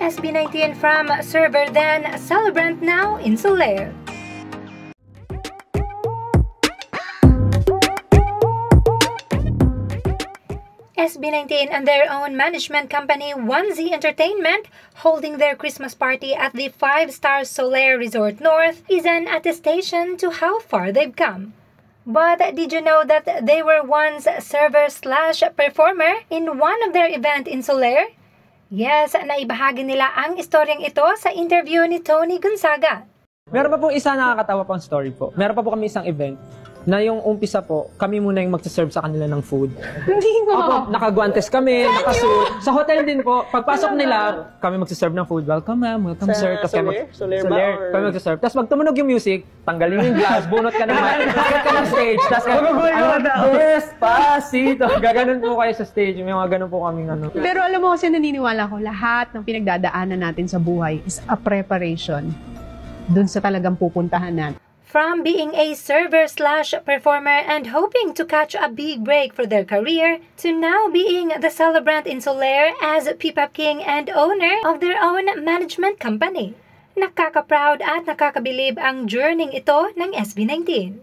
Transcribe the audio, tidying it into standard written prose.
SB19 from server then, celebrant now in Solaire. SB19 and their own management company 1Z Entertainment holding their Christmas party at the 5-star Solaire Resort North is an attestation to how far they've come. But did you know that they were once server/performer in one of their event in Solaire? Yes, naibahagi nila ang istoryang ito sa interview ni Tony Gonzaga. Meron pa po isa nakakatawa pang story po. Meron pa po kami isang event na yung umpisa po, kami muna yung magsaserve sa kanila ng food. Hindi ko. Opo, nakaguantes kami, nakasuit. Sa hotel din po, pagpasok nila, kami magsaserve ng food. Welcome ma'am, welcome sir. Tapos Solaire, kami magsaserve. Tapos pag tumunog yung music, tanggalin yung glass, bunot ka naman, bakit ka ng stage, tapos Despacito. Gaganon po kayo sa stage, may mga ganon po kaming ano. Pero alam mo kasi naniniwala ko, lahat ng pinagdadaanan natin sa buhay is a preparation dun sa talagang pupuntahan natin. From being a server/performer and hoping to catch a big break for their career, to now being the celebrant in Solaire as P-Pop King and owner of their own management company. Nakaka-proud at nakakabilib ang journey ito ng SB19.